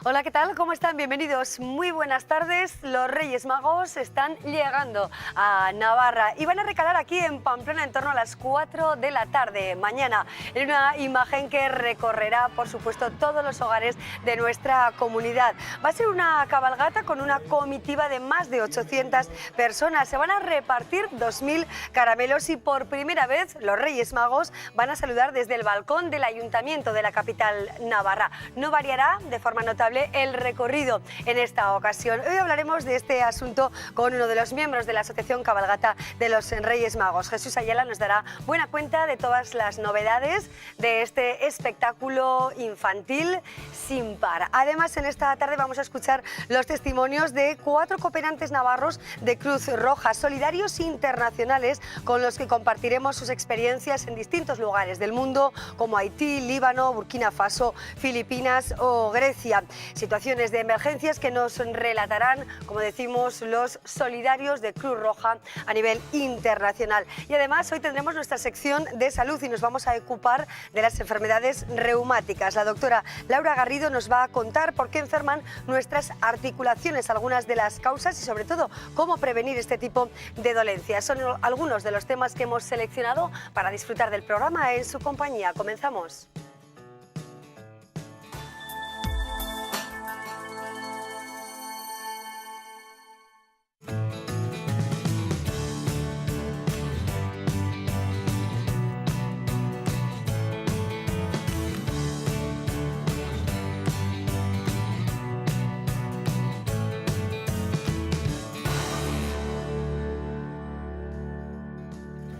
Hola, ¿qué tal? ¿Cómo están? Bienvenidos. Muy buenas tardes. Los Reyes Magos están llegando a Navarra y van a recalar aquí en Pamplona en torno a las 4 de la tarde mañana, en una imagen que recorrerá, por supuesto, todos los hogares de nuestra comunidad. Va a ser una cabalgata con una comitiva de más de 800 personas. Se van a repartir 2.000 caramelos y por primera vez los Reyes Magos van a saludar desde el balcón del Ayuntamiento de la capital navarra. No variará de forma notable el recorrido en esta ocasión. Hoy hablaremos de este asunto con uno de los miembros de la Asociación Cabalgata de los Reyes Magos. Jesús Ayala nos dará buena cuenta de todas las novedades de este espectáculo infantil sin par. Además, en esta tarde vamos a escuchar los testimonios de 4 cooperantes navarros de Cruz Roja, solidarios internacionales, con los que compartiremos sus experiencias en distintos lugares del mundo, como Haití, Líbano, Burkina Faso, Filipinas o Grecia. Situaciones de emergencias que nos relatarán, como decimos, los solidarios de Cruz Roja a nivel internacional. Y además hoy tendremos nuestra sección de salud y nos vamos a ocupar de las enfermedades reumáticas. La doctora Laura Garrido nos va a contar por qué enferman nuestras articulaciones, algunas de las causas y sobre todo cómo prevenir este tipo de dolencias. Son algunos de los temas que hemos seleccionado para disfrutar del programa en su compañía. Comenzamos.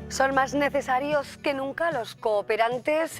Son más necesarios que nunca los cooperantes,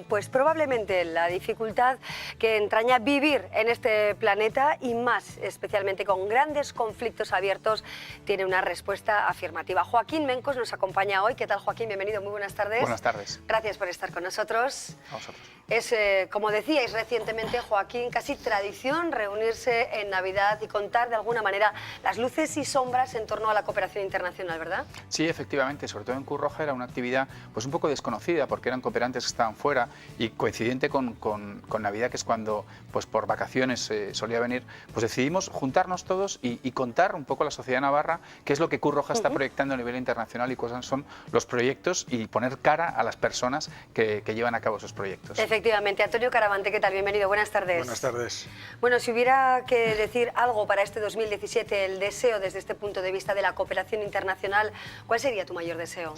pues probablemente la dificultad que entraña vivir en este planeta y más especialmente con grandes conflictos abiertos tiene una respuesta afirmativa. Joaquín Mencos nos acompaña hoy. ¿Qué tal, Joaquín? Bienvenido, muy buenas tardes. Buenas tardes. Gracias por estar con nosotros. A vosotros. Es, como decíais recientemente, Joaquín, casi tradición reunirse en Navidad y contar de alguna manera las luces y sombras en torno a la cooperación internacional, ¿verdad? Sí, efectivamente, sobre todo en Cruz Roja era una actividad pues un poco desconocida porque eran cooperantes que estaban fuera y coincidente con Navidad, que es cuando pues por vacaciones solía venir, pues decidimos juntarnos todos y contar un poco a la sociedad navarra qué es lo que Cruz Roja está proyectando a nivel internacional y cuáles son los proyectos y poner cara a las personas que llevan a cabo esos proyectos. Efectivamente. Antonio Caravante, ¿qué tal? Bienvenido, buenas tardes. Buenas tardes. Bueno, si hubiera que decir algo para este 2017, el deseo desde este punto de vista de la cooperación internacional, ¿cuál sería tu mayor deseo?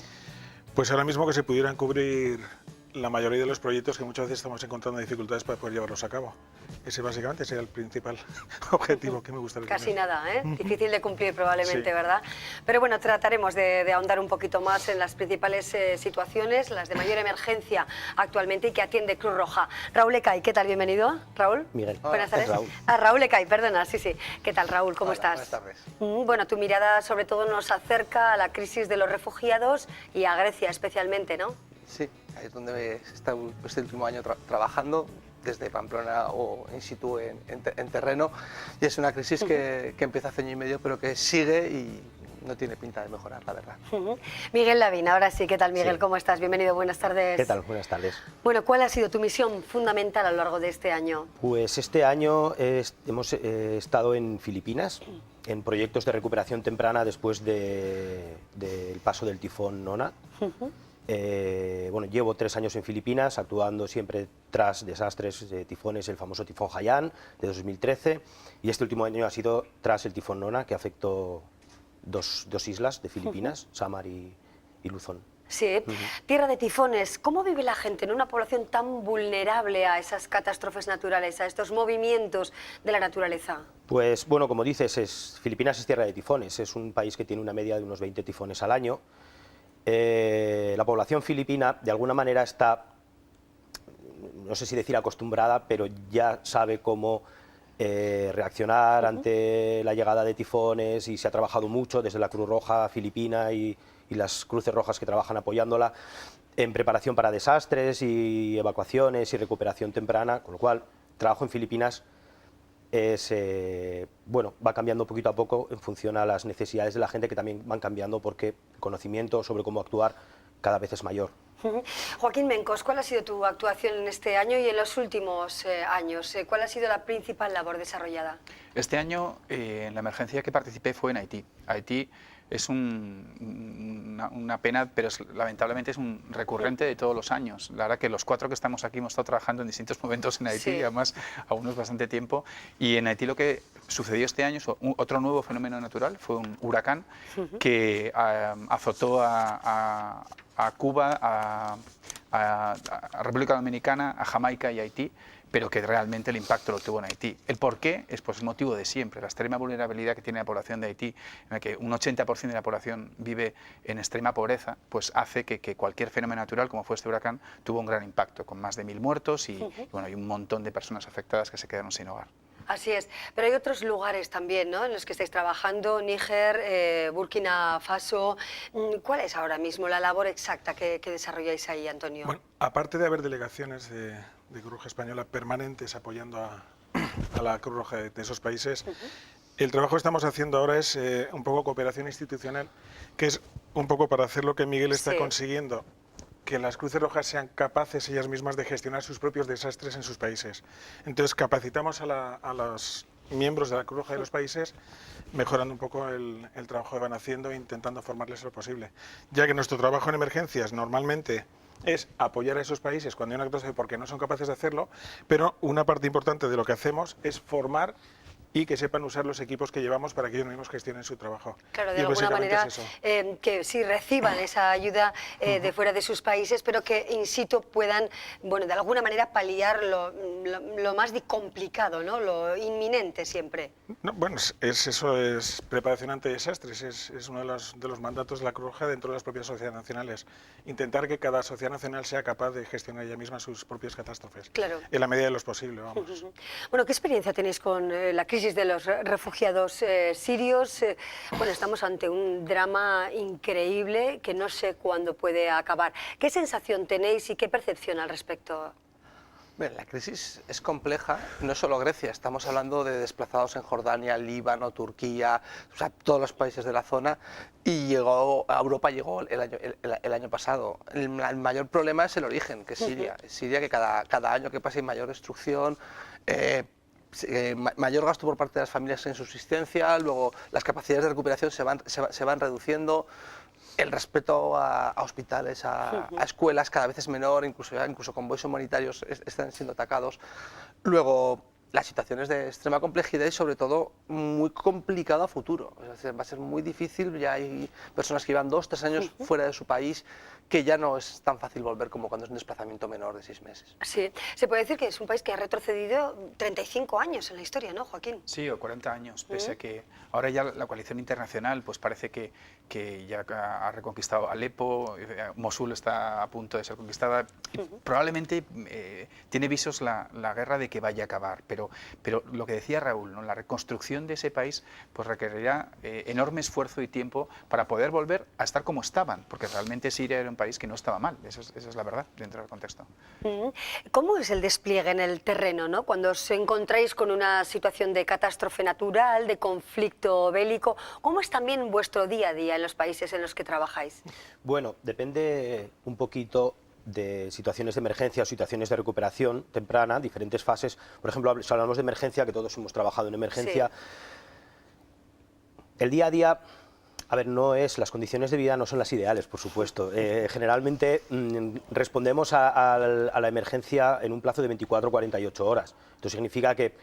Pues ahora mismo que se pudieran cubrir la mayoría de los proyectos que muchas veces estamos encontrando dificultades para poder llevarlos a cabo. Ese básicamente sería el principal objetivo que me gustaría Casi tener. nada, ¿eh? Difícil de cumplir probablemente, Sí. ¿verdad? Pero bueno, trataremos de ahondar un poquito más en las principales situaciones, las de mayor emergencia actualmente y que atiende Cruz Roja. Raúl Ecay, ¿qué tal? Bienvenido. Raúl. Miguel. Buenas tardes. Raúl. Raúl Ecay, perdona, sí, sí. ¿Qué tal, Raúl? ¿Cómo estás? Buenas tardes. Bueno, tu mirada sobre todo nos acerca a la crisis de los refugiados y a Grecia especialmente, ¿no? Sí, ahí es donde he estado este último año trabajando, desde Pamplona o in situ en terreno, y es una crisis que empieza hace año y medio, pero que sigue y no tiene pinta de mejorar, la verdad. Miguel Lavín, ahora sí. ¿Qué tal, Miguel? Sí. ¿Cómo estás? Bienvenido, buenas tardes. ¿Qué tal? Buenas tardes. Bueno, ¿cuál ha sido tu misión fundamental a lo largo de este año? Pues este año hemos estado en Filipinas, en proyectos de recuperación temprana después del paso del tifón Nona. Bueno, llevo 3 años en Filipinas, actuando siempre tras desastres de tifones, el famoso tifón Haiyan de 2013, y este último año ha sido tras el tifón Nona, que afectó dos islas de Filipinas, Samar y Luzón. Sí, tierra de tifones. ¿Cómo vive la gente en una población tan vulnerable a esas catástrofes naturales, a estos movimientos de la naturaleza? Pues bueno, como dices, Filipinas es tierra de tifones, es un país que tiene una media de unos 20 tifones al año. La población filipina de alguna manera está, no sé si decir acostumbrada, pero ya sabe cómo reaccionar ante la llegada de tifones, y se ha trabajado mucho desde la Cruz Roja filipina y las Cruces Rojas que trabajan apoyándola en preparación para desastres y evacuaciones y recuperación temprana, con lo cual trabajo en Filipinas bueno, va cambiando poquito a poco en función a las necesidades de la gente, que también van cambiando porque el conocimiento sobre cómo actuar cada vez es mayor. Joaquín Mencos, ¿cuál ha sido tu actuación en este año y en los últimos años? ¿Cuál ha sido la principal labor desarrollada? Este año, en la emergencia que participé fue en Haití. Haití es una pena, pero lamentablemente es un recurrente de todos los años. La verdad que los 4 que estamos aquí hemos estado trabajando en distintos momentos en Haití, Sí. además a unos bastante tiempo. Y en Haití lo que sucedió este año es otro nuevo fenómeno natural, fue un huracán que azotó a Cuba, a República Dominicana, a Jamaica y Haití, pero que realmente el impacto lo tuvo en Haití. ¿El por qué? Es pues el motivo de siempre, la extrema vulnerabilidad que tiene la población de Haití, en la que un 80% de la población vive en extrema pobreza, pues hace que cualquier fenómeno natural, como fue este huracán, tuvo un gran impacto, con más de 1000 muertos y bueno, y un montón de personas afectadas que se quedaron sin hogar. Así es, pero hay otros lugares también, ¿no?, en los que estáis trabajando, Níger, Burkina Faso. ¿Cuál es ahora mismo la labor exacta que desarrolláis ahí, Antonio? Bueno, aparte de haber delegaciones de Cruz Roja Española permanentes apoyando a la Cruz Roja de esos países, el trabajo que estamos haciendo ahora es un poco cooperación institucional, que es un poco para hacer lo que Miguel está Sí. consiguiendo, que las Cruces Rojas sean capaces ellas mismas de gestionar sus propios desastres en sus países. Entonces capacitamos a los miembros de la Cruz Roja de los países, mejorando un poco el trabajo que van haciendo e intentando formarles lo posible. Ya que nuestro trabajo en emergencias normalmente es apoyar a esos países cuando hay una catástrofe porque no son capaces de hacerlo, pero una parte importante de lo que hacemos es formar y que sepan usar los equipos que llevamos para que ellos mismos gestionen su trabajo. Claro, de Y alguna básicamente manera es eso. que sí reciban esa ayuda de fuera de sus países, pero que in situ puedan, bueno, de alguna manera paliar lo más complicado, ¿no?, lo inminente siempre. No, bueno, eso es preparación ante desastres, es uno de los mandatos de la Cruz Roja dentro de las propias sociedades nacionales. Intentar que cada sociedad nacional sea capaz de gestionar ella misma sus propias catástrofes, Claro. en la medida de lo posible, vamos. Bueno, ¿qué experiencia tenéis con la crisis de los refugiados sirios? Bueno, estamos ante un drama increíble que no sé cuándo puede acabar. ¿Qué sensación tenéis y qué percepción al respecto? Bien, la crisis es compleja, no es solo Grecia, estamos hablando de desplazados en Jordania, Líbano, Turquía, o sea, todos los países de la zona, y a Europa llegó el año pasado. El mayor problema es el origen, que es Siria. Es Siria, que cada año que pasa hay mayor destrucción, mayor gasto por parte de las familias en subsistencia, luego las capacidades de recuperación se van reduciendo. El respeto a hospitales, a escuelas cada vez es menor, incluso convoys humanitarios están siendo atacados. Luego, las situaciones de extrema complejidad y sobre todo muy complicado a futuro. Es decir, va a ser muy difícil, ya hay personas que llevan 2 o 3 años fuera de su país, que ya no es tan fácil volver como cuando es un desplazamiento menor de 6 meses. Sí, se puede decir que es un país que ha retrocedido 35 años en la historia, ¿no, Joaquín? Sí, o 40 años, pese a que ahora ya la coalición internacional pues parece que ya ha reconquistado Alepo, Mosul está a punto de ser conquistada y probablemente tiene visos la guerra de que vaya a acabar, pero lo que decía Raúl, ¿no?, la reconstrucción de ese país pues requerirá enorme esfuerzo y tiempo para poder volver a estar como estaban, porque realmente Siria era un país que no estaba mal, esa es la verdad dentro del contexto. ¿Cómo es el despliegue en el terreno, ¿no?, cuando os encontráis con una situación de catástrofe natural, de conflicto bélico? ¿Cómo es también vuestro día a día en los países en los que trabajáis? Bueno, depende un poquito de situaciones de emergencia o situaciones de recuperación temprana, diferentes fases. Por ejemplo, si hablamos de emergencia, que todos hemos trabajado en emergencia, el día a día, a ver, las condiciones de vida no son las ideales, por supuesto. Generalmente respondemos a la emergencia en un plazo de 24 o 48 horas. Esto significa que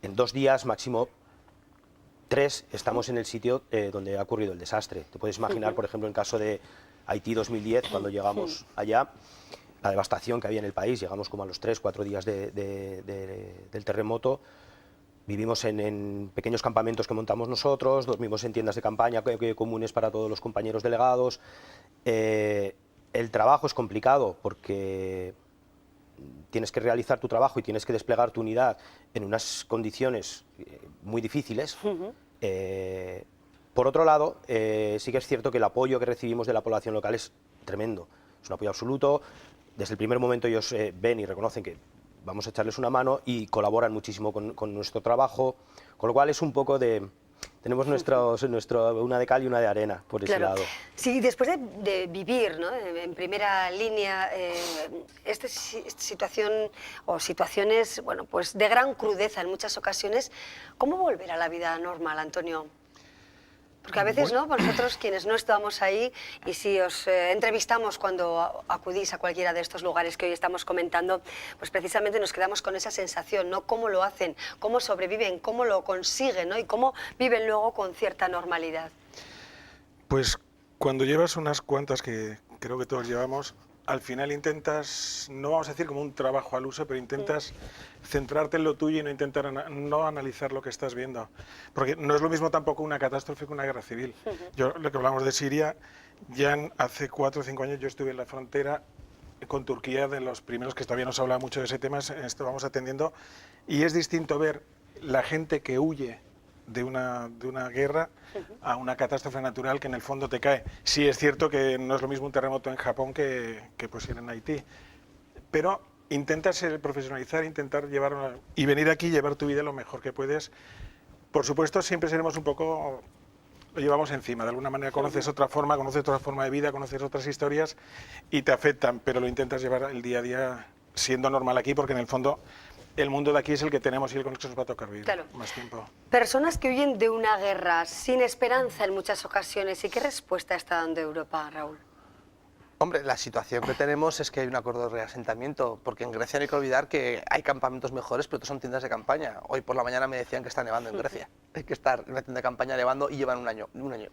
en 2 días, máximo 3, estamos en el sitio donde ha ocurrido el desastre. Te puedes imaginar, por ejemplo, en el caso de Haití 2010, cuando llegamos allá, la devastación que había en el país. Llegamos como a los 3 o 4 días del terremoto. Vivimos en pequeños campamentos que montamos nosotros, dormimos en tiendas de campaña comunes para todos los compañeros delegados. El trabajo es complicado porque tienes que realizar tu trabajo y tienes que desplegar tu unidad en unas condiciones muy difíciles. Por otro lado, sí que es cierto que el apoyo que recibimos de la población local es tremendo, es un apoyo absoluto. Desde el primer momento ellos ven y reconocen que vamos a echarles una mano y colaboran muchísimo con nuestro trabajo, con lo cual es un poco de Tenemos una de cal y una de arena por ese lado. Sí, después de vivir, ¿no?, en primera línea esta situación o situaciones, bueno, pues de gran crudeza en muchas ocasiones, ¿cómo volver a la vida normal, Antonio? Porque a veces, ¿no?, vosotros quienes no estábamos ahí, y si os entrevistamos cuando acudís a cualquiera de estos lugares que hoy estamos comentando, pues precisamente nos quedamos con esa sensación, ¿no?, cómo lo hacen, cómo sobreviven, cómo lo consiguen, ¿no?, y cómo viven luego con cierta normalidad. Pues cuando llevas unas cuantas, que creo que todos llevamos, al final intentas, no vamos a decir como un trabajo al uso, pero intentas centrarte en lo tuyo y no intentar no analizar lo que estás viendo. Porque no es lo mismo tampoco una catástrofe que una guerra civil. Yo, lo que hablamos de Siria, ya hace 4 o 5 años yo estuve en la frontera con Turquía, de los primeros que todavía no se hablaba mucho de ese tema, esto vamos atendiendo, y es distinto ver la gente que huye de una guerra a una catástrofe natural que en el fondo te cae. Sí es cierto que no es lo mismo un terremoto en Japón que pues ir en Haití, pero intentas profesionalizar, intentar llevar y venir aquí y llevar tu vida lo mejor que puedes. Por supuesto, siempre seremos un poco, lo llevamos encima, de alguna manera conoces otra forma de vida, conoces otras historias y te afectan, pero lo intentas llevar el día a día siendo normal aquí, porque en el fondo el mundo de aquí es el que tenemos y el con el que nos va a tocar vivir más tiempo. Personas que huyen de una guerra sin esperanza en muchas ocasiones, ¿y qué respuesta está dando Europa, Raúl? Hombre, la situación que tenemos es que hay un acuerdo de reasentamiento, porque en Grecia no hay que olvidar que hay campamentos mejores, pero otros son tiendas de campaña. Hoy por la mañana me decían que está nevando en Grecia. Hay que estar en una tienda de campaña nevando y llevan un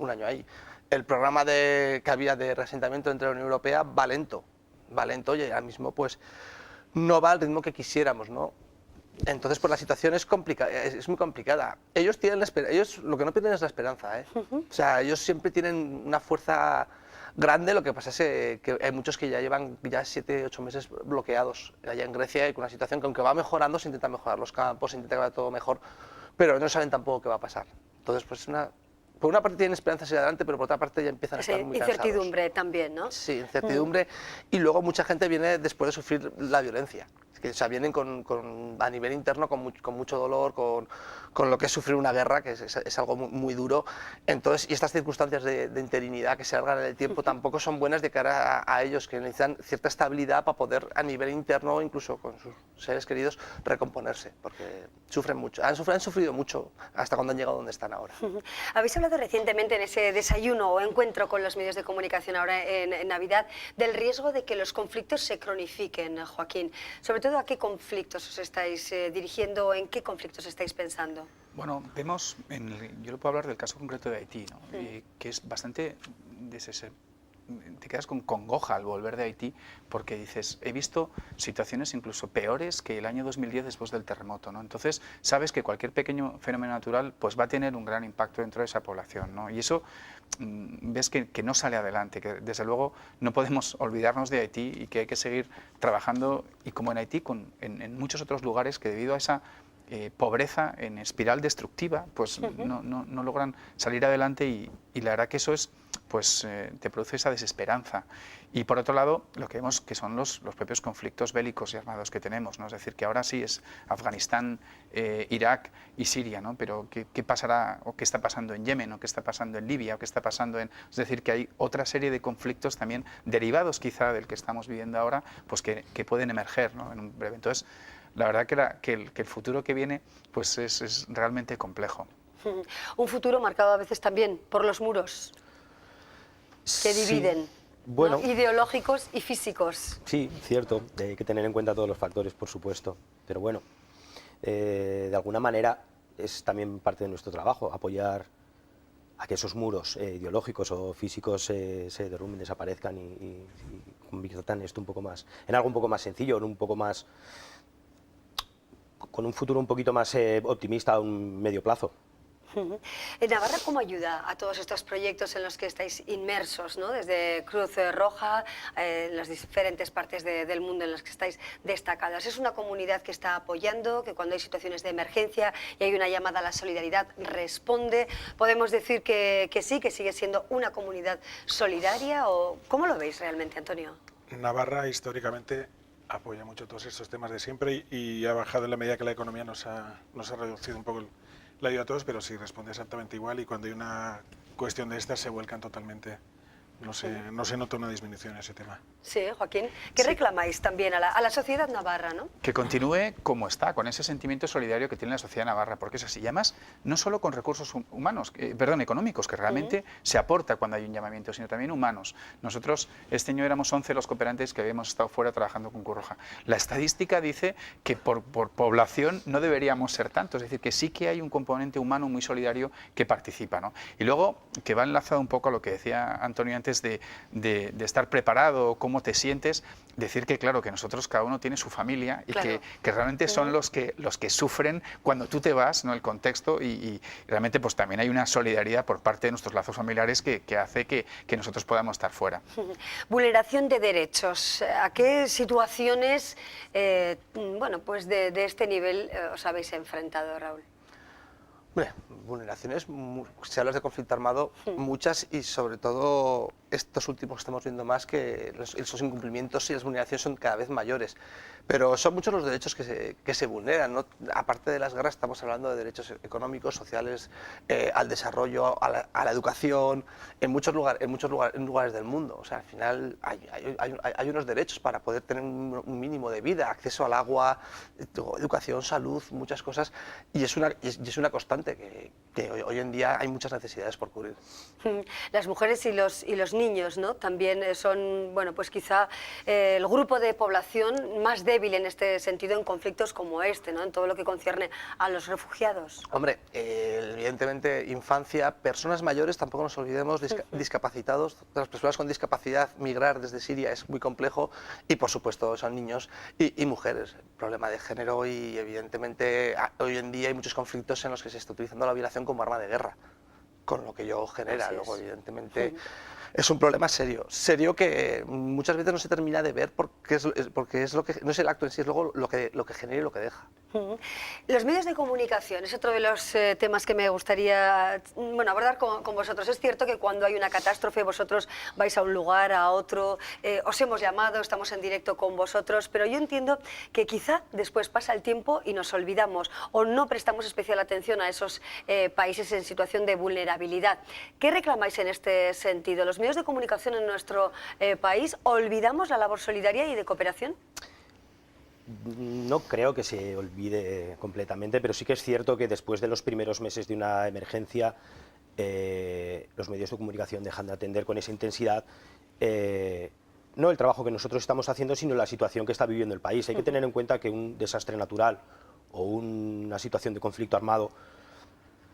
año ahí. El programa que había de reasentamiento entre la Unión Europea va lento, y ahora mismo pues no va al ritmo que quisiéramos, ¿no? Entonces, pues la situación es muy complicada. Ellos lo que no pierden es la esperanza, ¿eh? O sea, ellos siempre tienen una fuerza grande, lo que pasa es que hay muchos que ya llevan 7, 8 meses bloqueados allá en Grecia y con una situación que aunque va mejorando, se intenta mejorar los campos, se intenta que vaya todo mejor, pero no saben tampoco qué va a pasar. Entonces, pues por una parte tienen esperanza hacia adelante, pero por otra parte ya empiezan a estar muy cansados. Incertidumbre también, ¿no? Sí, incertidumbre. Y luego mucha gente viene después de sufrir la violencia. O sea, vienen a nivel interno con mucho dolor, con lo que es sufrir una guerra, que es algo muy duro. Entonces, y estas circunstancias de interinidad que se alargan en el tiempo tampoco son buenas de cara a ellos, que necesitan cierta estabilidad para poder a nivel interno, incluso con sus seres queridos, recomponerse, porque sufren mucho, han sufrido mucho hasta cuando han llegado donde están ahora. Habéis hablado recientemente en ese desayuno o encuentro con los medios de comunicación ahora en Navidad del riesgo de que los conflictos se cronifiquen, Joaquín. Sobre todo, ¿a qué conflictos os estáis dirigiendo o en qué conflictos estáis pensando? Bueno, vemos, yo le puedo hablar del caso concreto de Haití, ¿no? Que es bastante te quedas con congoja al volver de Haití, porque dices, he visto situaciones incluso peores que el año 2010 después del terremoto, ¿no? Entonces, sabes que cualquier pequeño fenómeno natural pues va a tener un gran impacto dentro de esa población, ¿no? Y eso ves que no sale adelante, que desde luego no podemos olvidarnos de Haití y que hay que seguir trabajando, y como en Haití, en muchos otros lugares que debido a esa pobreza en espiral destructiva, pues no logran salir adelante, y la verdad que eso es, pues te produce esa desesperanza. Y por otro lado, lo que vemos que son los propios conflictos bélicos y armados que tenemos, ¿no? Es decir, que ahora sí es Afganistán, Irak y Siria, ¿no? Pero ¿qué pasará o qué está pasando en Yemen o qué está pasando en Libia o qué está pasando en... Es decir, que hay otra serie de conflictos también derivados quizá del que estamos viviendo ahora, pues que pueden emerger, ¿no? En un breve. Entonces, la verdad que el futuro que viene pues es realmente complejo. Un futuro marcado a veces también por los muros que dividen, sí. Bueno, ¿no? Ideológicos y físicos. Sí, cierto, hay que tener en cuenta todos los factores, por supuesto, pero bueno, de alguna manera es también parte de nuestro trabajo, apoyar a que esos muros ideológicos o físicos se derrumben, desaparezcan y conviertan esto un poco más, en algo un poco más sencillo, en un poco más... con un futuro un poquito más optimista a un medio plazo. ¿En Navarra cómo ayuda a todos estos proyectos en los que estáis inmersos, ¿no? Desde Cruz Roja, en las diferentes partes del mundo en las que estáis destacadas? ¿Es una comunidad que está apoyando, que cuando hay situaciones de emergencia y hay una llamada a la solidaridad responde? ¿Podemos decir que sí, que sigue siendo una comunidad solidaria? ¿O cómo lo veis realmente, Antonio? Navarra históricamente apoya mucho todos estos temas de siempre y ha bajado en la medida que la economía nos ha reducido un poco la ayuda a todos, pero sí responde exactamente igual y cuando hay una cuestión de estas se vuelcan totalmente. No se nota una disminución en ese tema. Sí, Joaquín. ¿Qué reclamáis también a la sociedad navarra, no? Que continúe como está, con ese sentimiento solidario que tiene la sociedad navarra, porque es así. Y además, no solo con recursos económicos, que realmente se aporta cuando hay un llamamiento, sino también humanos. Nosotros, este año éramos 11 los cooperantes que habíamos estado fuera trabajando con Cruz Roja. La estadística dice que por población no deberíamos ser tantos, es decir, que sí que hay un componente humano muy solidario que participa, ¿no? Y luego, que va enlazado un poco a lo que decía Antonio antes de estar preparado, cómo te sientes, decir que claro, que nosotros cada uno tiene su familia y claro, que realmente son los que sufren cuando tú te vas, ¿no? El contexto y realmente pues también hay una solidaridad por parte de nuestros lazos familiares que hace que nosotros podamos estar fuera. Vulneración de derechos. ¿A qué situaciones bueno, pues de este nivel os habéis enfrentado, Raúl? Hombre, vulneraciones, si hablas de conflicto armado, muchas, y sobre todo estos últimos que estamos viendo más, que esos incumplimientos y las vulneraciones son cada vez mayores. Pero son muchos los derechos que se vulneran, ¿no? Aparte de las guerras, estamos hablando de derechos económicos, sociales, al desarrollo, a la educación, en muchos lugares del mundo. O sea, al final hay unos derechos para poder tener un mínimo de vida, acceso al agua, educación, salud, muchas cosas, y es una constante que hoy en día hay muchas necesidades por cubrir. Las mujeres y los niños, ¿no? También son, bueno, pues quizá el grupo de población más débil en este sentido en conflictos como este, ¿no? En todo lo que concierne a los refugiados. Hombre, evidentemente infancia, personas mayores, tampoco nos olvidemos, discapacitados, las personas con discapacidad, migrar desde Siria es muy complejo, y por supuesto son niños y mujeres, problema de género, y evidentemente hoy en día hay muchos conflictos en los que se está utilizando la violación como arma de guerra, con lo que ello genera. Luego evidentemente es un problema serio que muchas veces no se termina de ver porque es lo que no es el acto en sí, es luego lo que genera y lo que deja. Los medios de comunicación es otro de los temas que me gustaría abordar con vosotros. Es cierto que cuando hay una catástrofe vosotros vais a un lugar, a otro, os hemos llamado, estamos en directo con vosotros, pero yo entiendo que quizá después pasa el tiempo y nos olvidamos o no prestamos especial atención a esos países en situación de vulnerabilidad. ¿Qué reclamáis en este sentido? ¿Los medios de comunicación en nuestro país olvidamos la labor solidaria y de cooperación? No creo que se olvide completamente, pero sí que es cierto que después de los primeros meses de una emergencia, los medios de comunicación dejan de atender con esa intensidad no el trabajo que nosotros estamos haciendo, sino la situación que está viviendo el país. Hay que tener en cuenta que un desastre natural o una situación de conflicto armado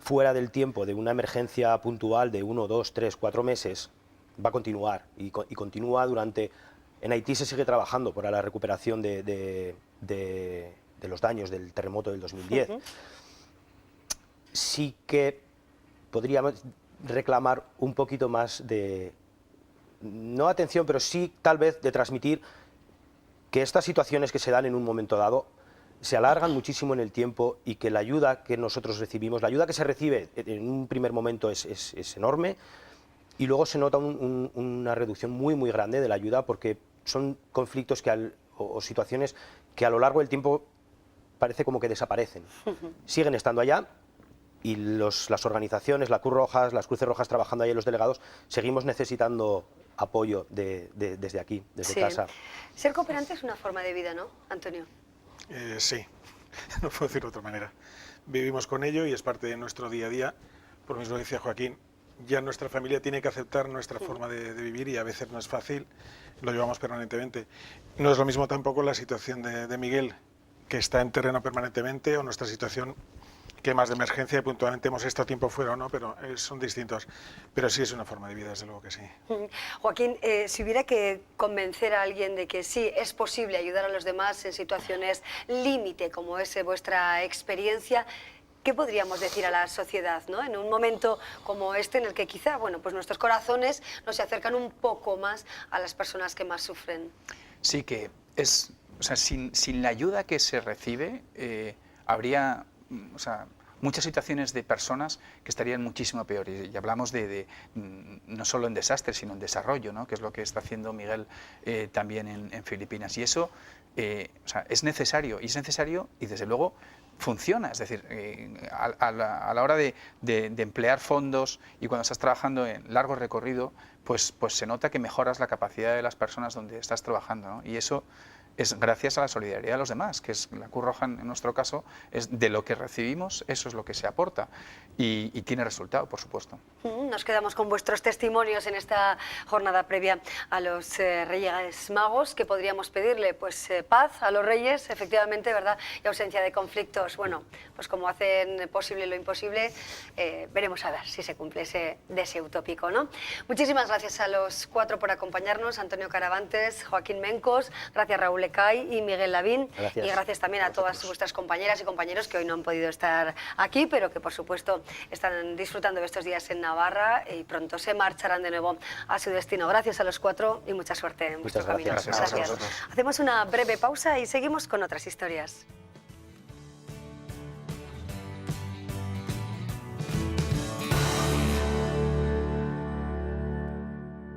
fuera del tiempo de una emergencia puntual de 1, 2, 3, 4 meses va a continuar y continúa durante... En Haití se sigue trabajando para la recuperación de los daños del terremoto del 2010. Sí que podríamos reclamar un poquito más de, no atención, pero sí tal vez de transmitir que estas situaciones que se dan en un momento dado se alargan muchísimo en el tiempo y que la ayuda que nosotros recibimos, la ayuda que se recibe en un primer momento es enorme, y luego se nota una reducción muy grande de la ayuda, porque son conflictos o situaciones que a lo largo del tiempo parece como que desaparecen. Siguen estando allá y las organizaciones, las Cruces Rojas trabajando ahí, los delegados, seguimos necesitando apoyo desde aquí, desde casa. Ser cooperante es una forma de vida, ¿no, Antonio? Sí, no puedo decirlo de otra manera. Vivimos con ello y es parte de nuestro día a día. Por lo mismo decía Joaquín, ya nuestra familia tiene que aceptar nuestra forma de vivir, y a veces no es fácil, lo llevamos permanentemente. No es lo mismo tampoco la situación de Miguel, que está en terreno permanentemente, o nuestra situación, que más de emergencia y puntualmente hemos estado tiempo fuera o no, pero son distintos. Pero sí es una forma de vida, desde luego que sí. Joaquín, si hubiera que convencer a alguien de que sí es posible ayudar a los demás en situaciones límite, como es vuestra experiencia, ¿qué podríamos decir a la sociedad, ¿no? En un momento como este, en el que quizá, bueno, pues nuestros corazones nos acercan un poco más a las personas que más sufren? Sí, que es, o sea, sin la ayuda que se recibe, habría, o sea, muchas situaciones de personas que estarían muchísimo peor. Y hablamos no solo en desastres, sino en desarrollo, ¿no? Que es lo que está haciendo Miguel también en Filipinas. Y eso o sea, es necesario, y desde luego funciona. Es decir, a la hora de emplear fondos y cuando estás trabajando en largo recorrido, pues se nota que mejoras la capacidad de las personas donde estás trabajando, ¿no? Y eso es gracias a la solidaridad de los demás, que es la Cruz Roja en nuestro caso, es de lo que recibimos, eso es lo que se aporta y tiene resultado, por supuesto. Nos quedamos con vuestros testimonios en esta jornada previa a los Reyes Magos. ¿Qué podríamos pedirle? Pues paz a los Reyes, efectivamente, ¿verdad? Y ausencia de conflictos. Bueno, pues como hacen posible lo imposible, veremos a ver si se cumple ese deseo utópico, ¿no? Muchísimas gracias a los 4 por acompañarnos, Antonio Caravantes, Joaquín Mencos, gracias Raúl Ecay y Miguel Lavín. Gracias. Y gracias también a todas vuestras compañeras y compañeros que hoy no han podido estar aquí, pero que por supuesto están disfrutando de estos días en Navarra y pronto se marcharán de nuevo a su destino. Gracias a los 4 y mucha suerte en vuestro camino. Gracias. Gracias a vosotros. Hacemos una breve pausa y seguimos con otras historias.